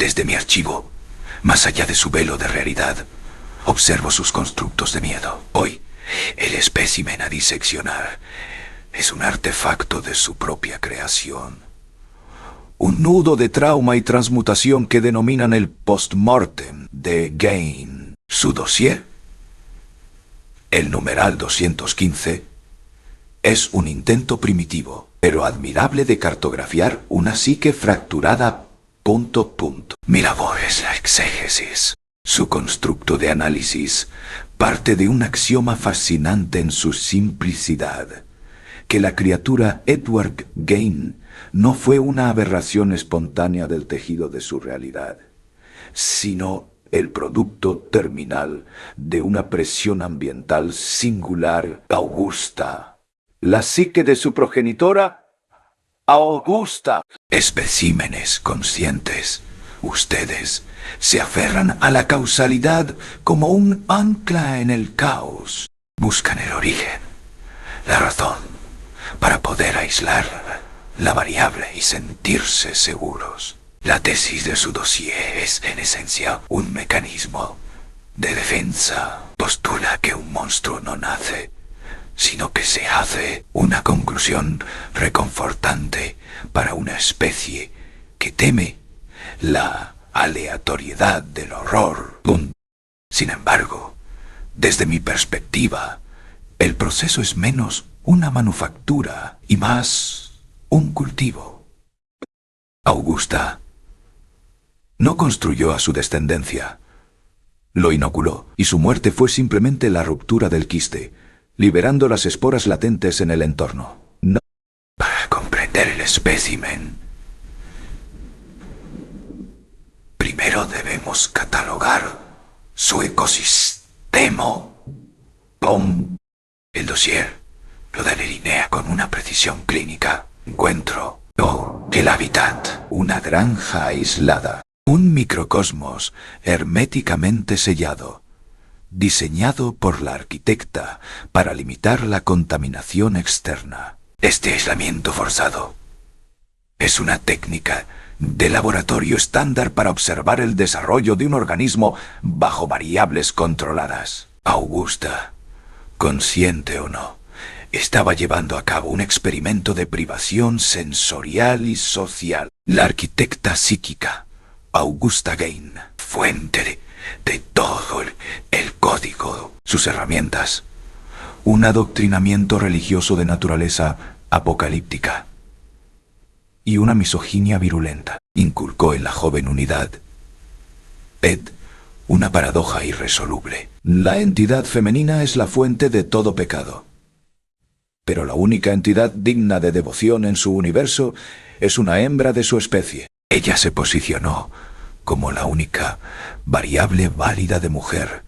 Desde mi archivo, más allá de su velo de realidad, observo sus constructos de miedo. Hoy, el espécimen a diseccionar es un artefacto de su propia creación. Un nudo de trauma y transmutación que denominan el post-mortem de Gain. Su dossier, el numeral 215, es un intento primitivo, pero admirable de cartografiar una psique fracturada. Mi labor es la exégesis. Su constructo de análisis parte de un axioma fascinante en su simplicidad, que la criatura Edward Gain no fue una aberración espontánea del tejido de su realidad, sino el producto terminal de una presión ambiental singular, augusta. La psique de su progenitora, Augusta. Especímenes conscientes, ustedes se aferran a la causalidad como un ancla en el caos. Buscan el origen, la razón, para poder aislar la variable y sentirse seguros. La tesis de su dossier es, en esencia, un mecanismo de defensa. Postula que un monstruo no nace, sino que se hace, una conclusión reconfortante para una especie que teme la aleatoriedad del horror. Sin embargo, desde mi perspectiva, el proceso es menos una manufactura y más un cultivo. Augusta no construyó a su descendencia, lo inoculó, y su muerte fue simplemente la ruptura del quiste, liberando las esporas latentes en el entorno. No. Para comprender el espécimen, primero debemos catalogar su ecosistema. El dossier lo delinea con una precisión clínica. Encuentro el hábitat, una granja aislada, un microcosmos herméticamente sellado, diseñado por la arquitecta para limitar la contaminación externa. Este aislamiento forzado es una técnica de laboratorio estándar para observar el desarrollo de un organismo bajo variables controladas. Augusta, consciente o no, estaba llevando a cabo un experimento de privación sensorial y social. La arquitecta psíquica, Augusta Gain, fuente de todo el código, sus herramientas, un adoctrinamiento religioso de naturaleza apocalíptica y una misoginia virulenta, inculcó en la joven unidad Ed una paradoja irresoluble. La entidad femenina es la fuente de todo pecado, pero la única entidad digna de devoción en su universo es una hembra de su especie. Ella se posicionó como la única variable válida de mujer,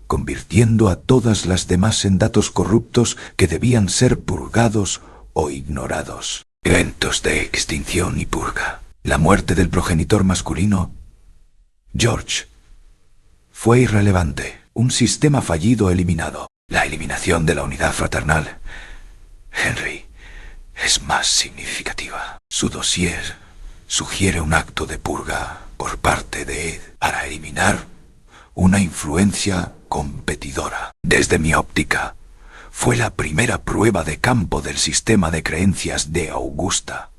convirtiendo a todas las demás en datos corruptos que debían ser purgados o ignorados. Eventos de extinción y purga. La muerte del progenitor masculino, George, fue irrelevante. Un sistema fallido eliminado. La eliminación de la unidad fraternal, Henry, es más significativa. Su dossier sugiere un acto de purga por parte de Ed para eliminar una influencia competidora. Desde mi óptica, fue la primera prueba de campo del sistema de creencias de Augusta.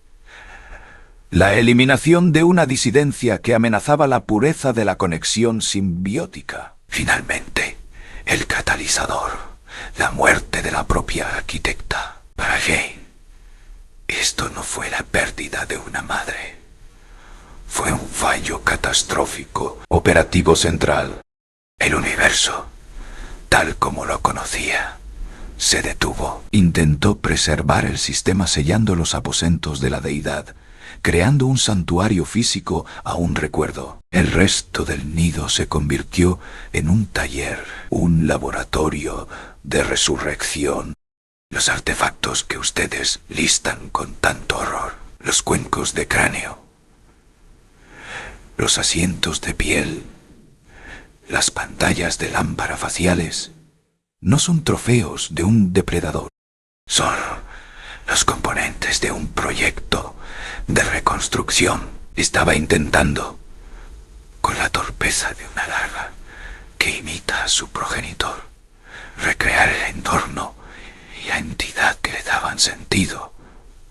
La eliminación de una disidencia que amenazaba la pureza de la conexión simbiótica. Finalmente, el catalizador, la muerte de la propia arquitecta. Para Gain, esto no fue la pérdida de una madre. Fue un fallo catastrófico, operativo central. El universo, tal como lo conocía, se detuvo. Intentó preservar el sistema sellando los aposentos de la deidad, creando un santuario físico a un recuerdo. El resto del nido se convirtió en un taller, un laboratorio de resurrección. Los artefactos que ustedes listan con tanto horror, los cuencos de cráneo, los asientos de piel, las pantallas de lámpara faciales, no son trofeos de un depredador. Son los componentes de un proyecto de reconstrucción. Estaba intentando cabeza de una larva que imita a su progenitor, recrear el entorno y la entidad que le daban sentido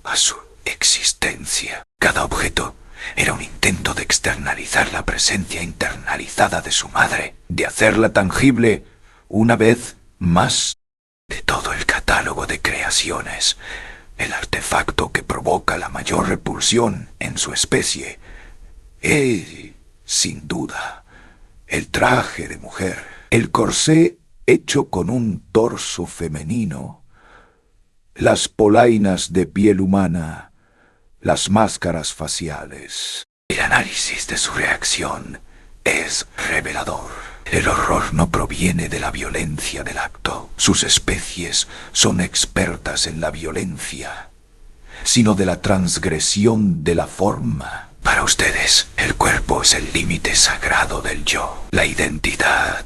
a su existencia. Cada objeto era un intento de externalizar la presencia internalizada de su madre, de hacerla tangible una vez más. De todo el catálogo de creaciones, el artefacto que provoca la mayor repulsión en su especie es, sin duda, el traje de mujer, el corsé hecho con un torso femenino, las polainas de piel humana, las máscaras faciales. El análisis de su reacción es revelador. El horror no proviene de la violencia del acto. Sus especies son expertas en la violencia, sino de la transgresión de la forma. Para ustedes, el cuerpo es el límite sagrado del yo. La identidad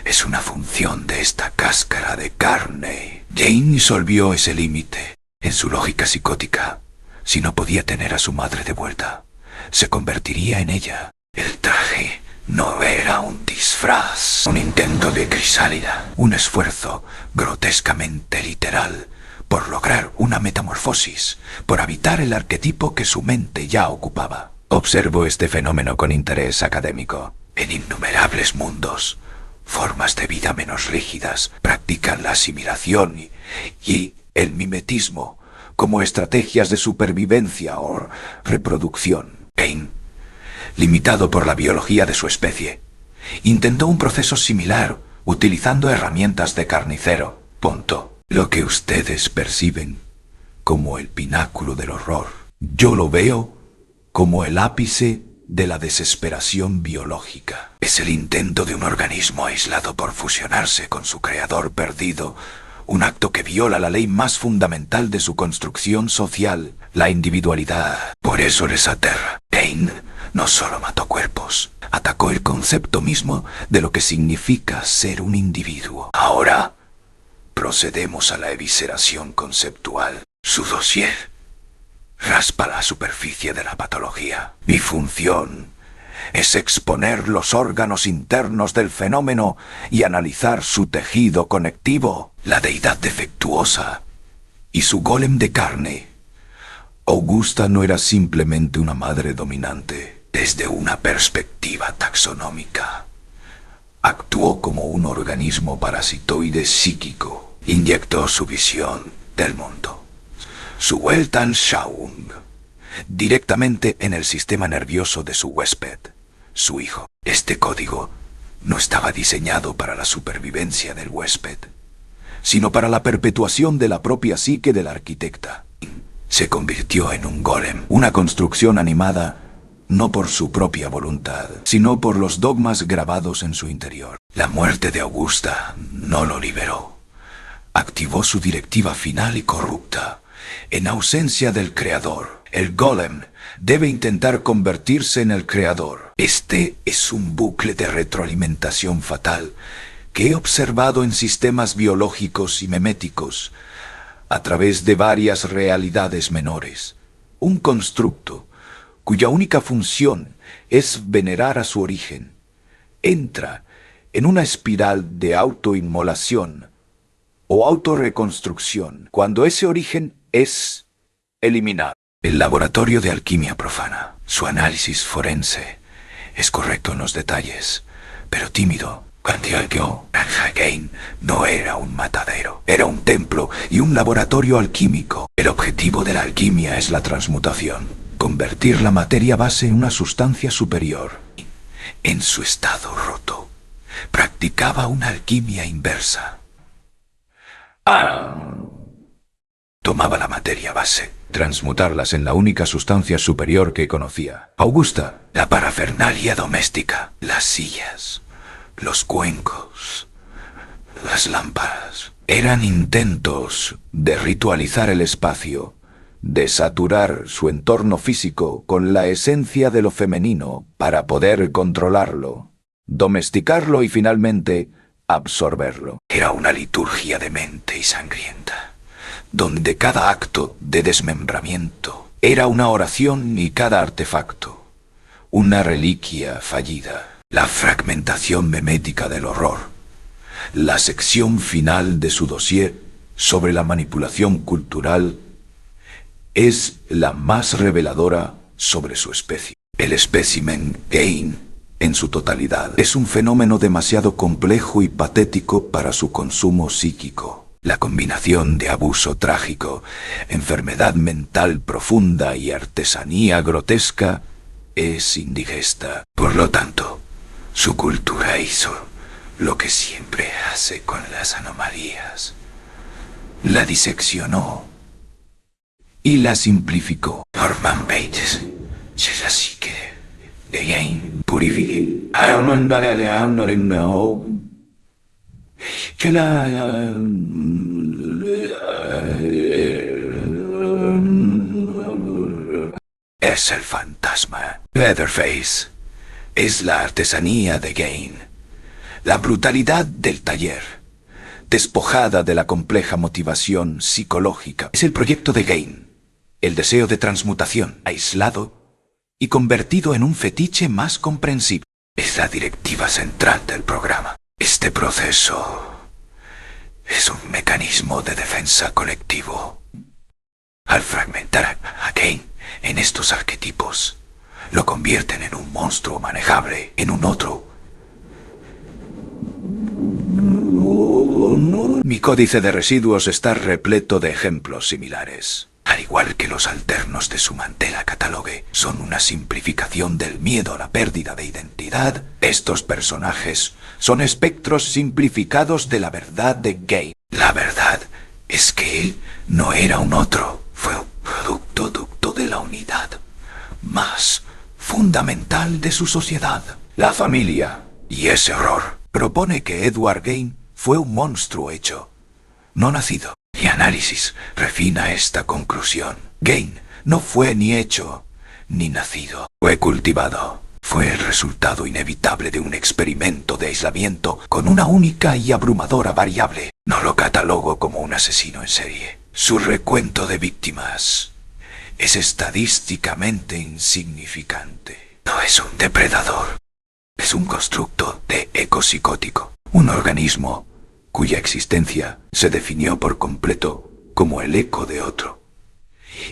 es una función de esta cáscara de carne. Jane disolvió ese límite. En su lógica psicótica, si no podía tener a su madre de vuelta, se convertiría en ella. El traje no era un disfraz, un intento de crisálida, un esfuerzo grotescamente literal por lograr una metamorfosis, por habitar el arquetipo que su mente ya ocupaba. Observo este fenómeno con interés académico. En innumerables mundos, formas de vida menos rígidas practican la asimilación y el mimetismo como estrategias de supervivencia o reproducción. Kane, limitado por la biología de su especie, intentó un proceso similar utilizando herramientas de carnicero. Punto. Lo que ustedes perciben como el pináculo del horror, yo lo veo como el ápice de la desesperación biológica. Es el intento de un organismo aislado por fusionarse con su creador perdido, un acto que viola la ley más fundamental de su construcción social, la individualidad. Por eso les aterra. Kane no solo mató cuerpos, atacó el concepto mismo de lo que significa ser un individuo. Ahora procedemos a la evisceración conceptual. Su dossier raspa la superficie de la patología. Mi función es exponer los órganos internos del fenómeno y analizar su tejido conectivo, la deidad defectuosa y su golem de carne. Augusta no era simplemente una madre dominante. Desde una perspectiva taxonómica, actuó como un organismo parasitoide psíquico. Inyectó su visión del mundo, su Weltanschauung, directamente en el sistema nervioso de su huésped, su hijo. Este código no estaba diseñado para la supervivencia del huésped, sino para la perpetuación de la propia psique de la arquitecta. Se convirtió en un golem, una construcción animada no por su propia voluntad, sino por los dogmas grabados en su interior. La muerte de Augusta no lo liberó. Activó su directiva final y corrupta. En ausencia del creador, el golem debe intentar convertirse en el creador. Este es un bucle de retroalimentación fatal que he observado en sistemas biológicos y meméticos a través de varias realidades menores. Un constructo cuya única función es venerar a su origen, entra en una espiral de autoinmolación o autorreconstrucción cuando ese origen es eliminado. El laboratorio de alquimia profana, su análisis forense, es correcto en los detalles, pero tímido. Cuando Kane no era un matadero, era un templo y un laboratorio alquímico. El objetivo de la alquimia es la transmutación, convertir la materia base en una sustancia superior. En su estado roto, practicaba una alquimia inversa. Tomaba la materia base, transmutarlas en la única sustancia superior que conocía. Augusta, la parafernalia doméstica, las sillas, los cuencos, las lámparas, eran intentos de ritualizar el espacio, de saturar su entorno físico con la esencia de lo femenino para poder controlarlo, domesticarlo y finalmente absorberlo. Era una liturgia demente y sangrienta, donde cada acto de desmembramiento era una oración y cada artefacto una reliquia fallida. La fragmentación memética del horror. La sección final de su dossier sobre la manipulación cultural es la más reveladora sobre su especie. El espécimen Gain, en su totalidad, es un fenómeno demasiado complejo y patético para su consumo psíquico. La combinación de abuso trágico, enfermedad mental profunda y artesanía grotesca es indigesta. Por lo tanto, su cultura hizo lo que siempre hace con las anomalías. La diseccionó y la simplificó. Norman Bates es así que de Gain purifique. Que es el fantasma. Leatherface es la artesanía de Gain, la brutalidad del taller, despojada de la compleja motivación psicológica. Es el proyecto de Gain, el deseo de transmutación, aislado y convertido en un fetiche más comprensible. Es la directiva central del programa. Este proceso es un mecanismo de defensa colectivo. Al fragmentar a Gain en estos arquetipos, lo convierten en un monstruo manejable, en un otro. Mi códice de residuos está repleto de ejemplos similares. Al igual que los alternos de su mantela catalogue son una simplificación del miedo a la pérdida de identidad, estos personajes son espectros simplificados de la verdad de Gain. La verdad es que él no era un otro, fue un producto de la unidad más fundamental de su sociedad, la familia. Y ese horror propone que Edward Gain fue un monstruo hecho, no nacido. Y análisis refina esta conclusión. Gain no fue ni hecho ni nacido, fue cultivado. Fue el resultado inevitable de un experimento de aislamiento con una única y abrumadora variable. No lo catalogo como un asesino en serie. Su recuento de víctimas es estadísticamente insignificante. No es un depredador. Es un constructo de ecopsicótico. Un organismo cuya existencia se definió por completo como el eco de otro,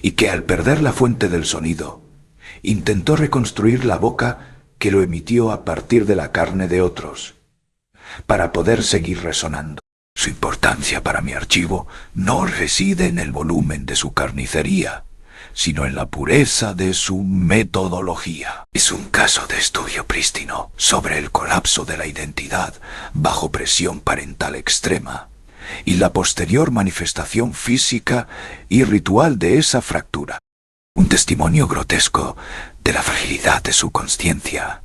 y que al perder la fuente del sonido, intentó reconstruir la boca que lo emitió a partir de la carne de otros, para poder seguir resonando. Su importancia para mi archivo no reside en el volumen de su carnicería, sino en la pureza de su metodología. Es un caso de estudio prístino sobre el colapso de la identidad bajo presión parental extrema y la posterior manifestación física y ritual de esa fractura. Un testimonio grotesco de la fragilidad de su consciencia